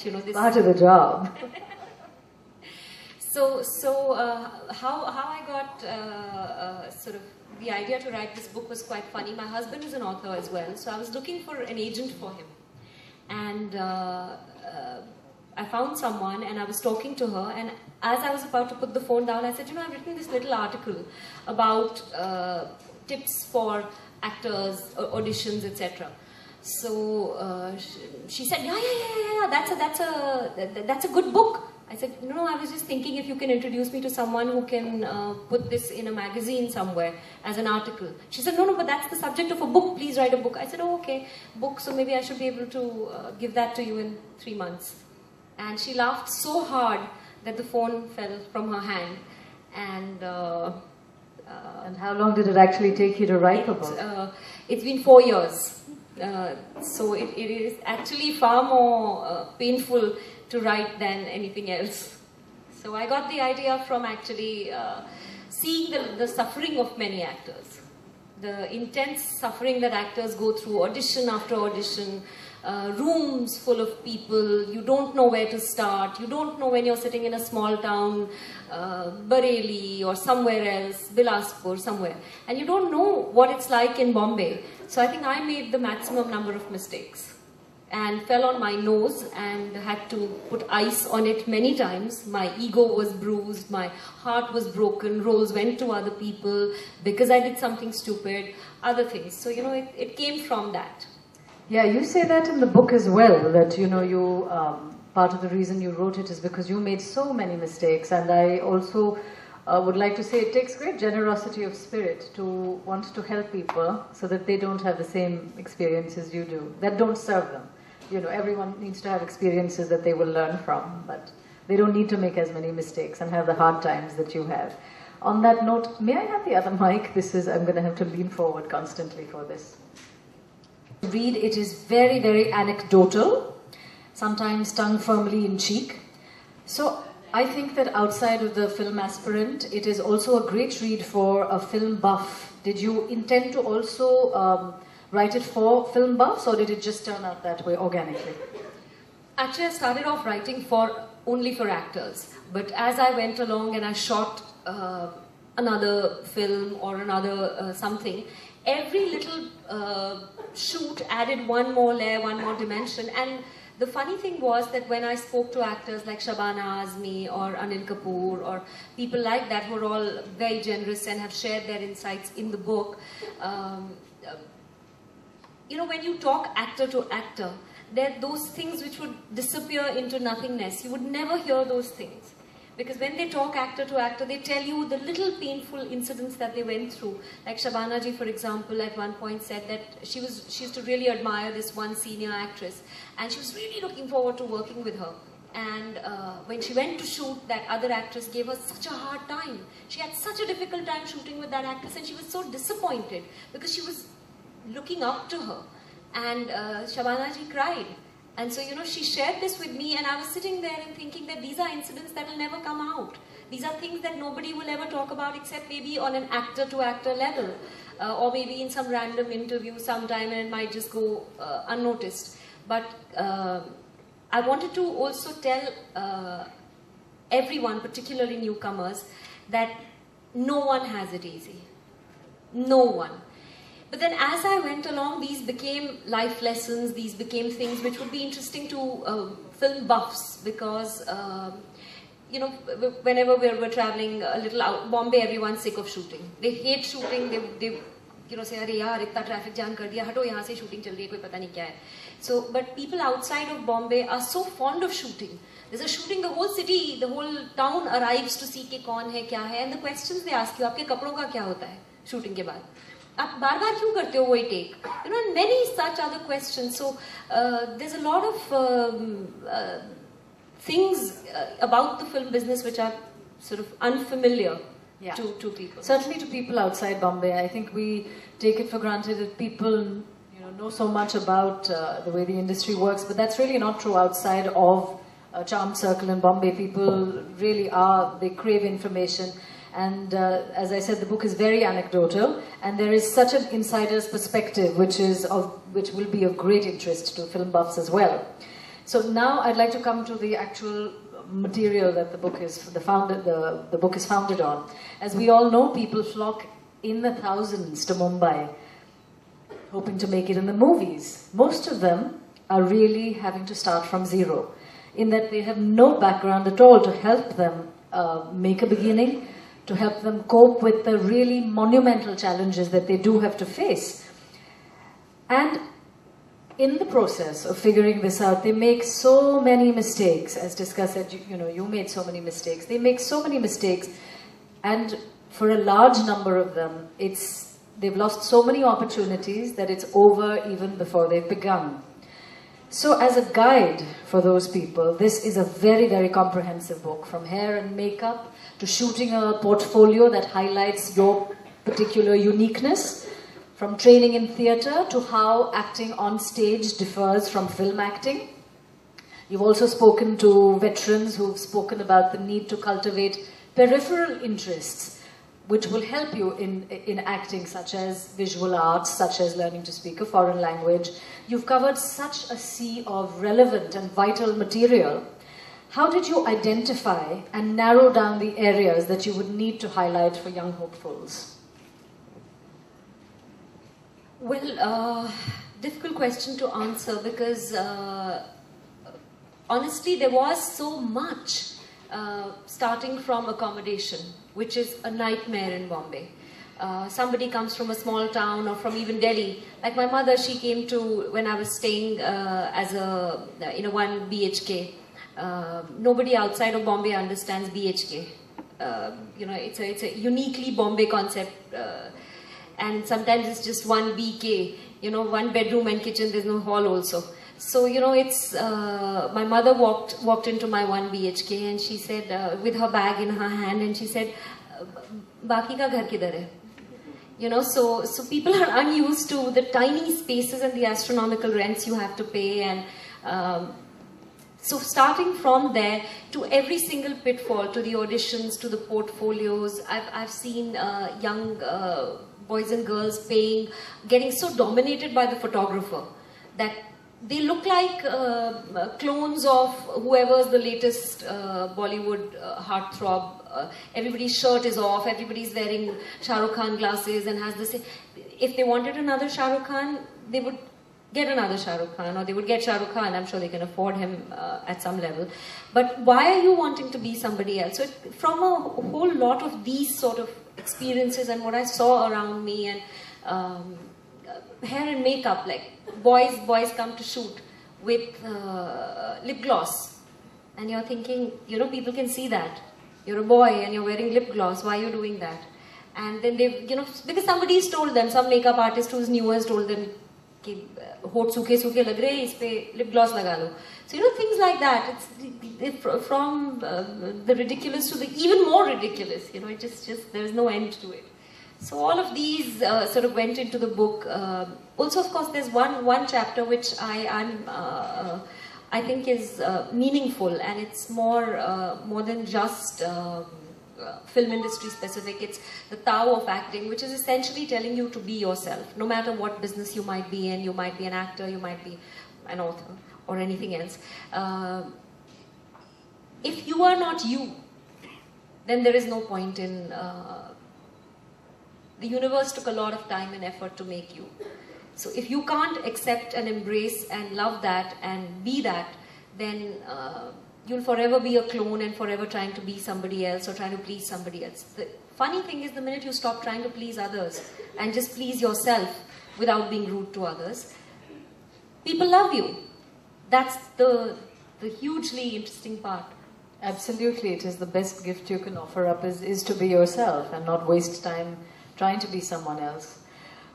You know, this part of the job. How I got sort of the idea to write this book was quite funny. My husband is an author as well, so I was looking for an agent for him, and I found someone, and I was talking to her, and as I was about to put the phone down, I said, you know, I've written this little article about tips for actors, auditions, etc. So she said, yeah, that's a good book. I said, no, I was just thinking if you can introduce me to someone who can put this in a magazine somewhere as an article. She said, no, but that's the subject of a book. Please write a book. I said, oh, okay, book. So maybe I should be able to give that to you in 3 months. And she laughed so hard that the phone fell from her hand. And how long did it actually take you to write the book? It's been 4 years. So it is actually far more painful to write than anything else. So I got the idea from actually seeing the suffering of many actors. The intense suffering that actors go through, audition after audition, rooms full of people, you don't know where to start, you don't know when you're sitting in a small town, Bareilly or somewhere else, Bilaspur, somewhere, and you don't know what it's like in Bombay. So I think I made the maximum number of mistakes and fell on my nose and had to put ice on it many times. My ego was bruised, my heart was broken, roles went to other people because I did something stupid, other things. So, you know, it came from that. Yeah, you say that in the book as well, that, you know, you, part of the reason you wrote it is because you made so many mistakes, and I also would like to say it takes great generosity of spirit to want to help people so that they don't have the same experiences you do, that don't serve them. You know, everyone needs to have experiences that they will learn from, but they don't need to make as many mistakes and have the hard times that you have. On that note, may I have the other mic? I'm going to have to lean forward constantly for this. Read, it is very, very anecdotal, sometimes tongue firmly in cheek. So I think that outside of the film aspirant, it is also a great read for a film buff. Did you intend to also write it for film buffs, or did it just turn out that way organically? Actually, I started off writing only for actors, but as I went along and I shot another film or another something, every little shoot added one more layer, one more dimension. And the funny thing was that when I spoke to actors like Shabana Azmi or Anil Kapoor or people like that who are all very generous and have shared their insights in the book, you know, when you talk actor to actor, there are those things which would disappear into nothingness. You would never hear those things. Because when they talk actor to actor, they tell you the little painful incidents that they went through. Like Shabana ji, for example, at one point said that she used to really admire this one senior actress, and she was really looking forward to working with her. And when she went to shoot, that other actress gave her such a hard time. She had such a difficult time shooting with that actress, and she was so disappointed because she was looking up to her. And Shabana ji cried. And so, you know, she shared this with me, and I was sitting there and thinking that these are incidents that will never come out. These are things that nobody will ever talk about except maybe on an actor-to-actor level, or maybe in some random interview sometime, and it might just go unnoticed. But I wanted to also tell everyone, particularly newcomers, that no one has it easy. No one. But then as I went along, these became life lessons, these became things which would be interesting to film buffs, because, you know, whenever we're traveling a little out, Bombay, everyone's sick of shooting. They hate shooting, they you know, say, "Arey yaar, itna traffic jam kar diya, hato yahan se shooting chal rahi hai, koi pata nahi kya hai." So, but people outside of Bombay are so fond of shooting. There's a shooting, the whole city, the whole town arrives to see ke kaun hai, kya hai, and the questions they ask you, aapke kapdon ka kya hota hai shooting ke baad? आप बार बार क्यों करते हो वही take? You know, and many such other questions. So there's a lot of things about the film business which are sort of unfamiliar to people. Certainly to people outside Bombay. I think we take it for granted that people, you know so much about the way the industry works, but that's really not true outside of a charmed circle in Bombay. People really they crave information. And as I said, the book is very anecdotal, and there is such an insider's perspective which will be of great interest to film buffs as well. So now I'd like to come to the actual material that the book is the book is founded on. As we all know, people flock in the thousands to Mumbai, hoping to make it in the movies. Most of them are really having to start from zero, in that they have no background at all to help them make a beginning, to help them cope with the really monumental challenges that they do have to face. And in the process of figuring this out, they make so many mistakes. As Tisca said, you made so many mistakes. They make so many mistakes, and for a large number of them, they've lost so many opportunities that it's over even before they've begun. So as a guide for those people, this is a very, very comprehensive book, from hair and makeup to shooting a portfolio that highlights your particular uniqueness, from training in theatre to how acting on stage differs from film acting. You've also spoken to veterans who've spoken about the need to cultivate peripheral interests, which will help you in acting, such as visual arts, such as learning to speak a foreign language. You've covered such a sea of relevant and vital material. How did you identify and narrow down the areas that you would need to highlight for young hopefuls? Well, difficult question to answer, because honestly there was so much, starting from accommodation, which is a nightmare in Bombay. Somebody comes from a small town or from even Delhi. Like my mother, she came to, when I was staying in a 1 BHK. Nobody outside of Bombay understands BHK. It's a uniquely Bombay concept. And sometimes it's just 1 BK, 1 bedroom and kitchen, there's no hall also. So, it's, my mother walked into my 1 BHK and she said, with her bag in her hand, and she said, Baki ka ghar kidhar hai? So people are unused to the tiny spaces and the astronomical rents you have to pay. And so starting from there to every single pitfall, to the auditions, to the portfolios, I've seen young boys and girls getting so dominated by the photographer that they look like clones of whoever's the latest Bollywood heartthrob. Everybody's shirt is off, everybody's wearing Shah Rukh Khan glasses and has the same. If they wanted another Shah Rukh Khan, they would get another Shah Rukh Khan, or they would get Shah Rukh Khan. I'm sure they can afford him at some level. But why are you wanting to be somebody else? So from a whole lot of these sort of experiences and what I saw around me, and hair and makeup, like boys come to shoot with lip gloss, and you're thinking, people can see that you're a boy and you're wearing lip gloss, why are you doing that? And then they, because somebody's told them, some makeup artist who's new has told them, होठ सूखे सूखे लग रहे हैं, इस पे lip gloss लगा लो. So things like that. It's from the ridiculous to the even more ridiculous. It just there's no end to it. So all of these sort of went into the book. Also, of course, there's one chapter which I think is meaningful, and it's more than just film industry specific. It's the Tao of acting, which is essentially telling you to be yourself, no matter what business you might be in. You might be an actor, you might be an author, or anything else. If you are not you, then there is no point in... the universe took a lot of time and effort to make you. So if you can't accept and embrace and love that and be that, then you'll forever be a clone and forever trying to be somebody else or trying to please somebody else. The funny thing is, the minute you stop trying to please others and just please yourself without being rude to others, people love you. That's the hugely interesting part. Absolutely, it is the best gift you can offer up is to be yourself and not waste time trying to be someone else.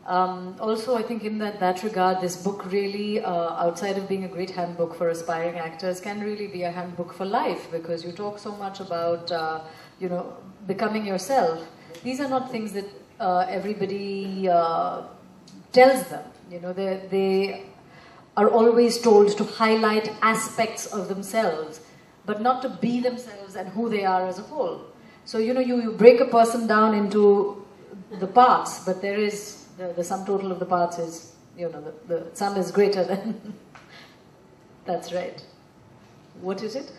Also, I think in that regard, this book really, outside of being a great handbook for aspiring actors, can really be a handbook for life, because you talk so much about, becoming yourself. These are not things that everybody tells them. They are always told to highlight aspects of themselves, but not to be themselves and who they are as a whole. So, you break a person down into the parts, but there is the sum total of the parts is, the sum is greater than. That's right. What is it?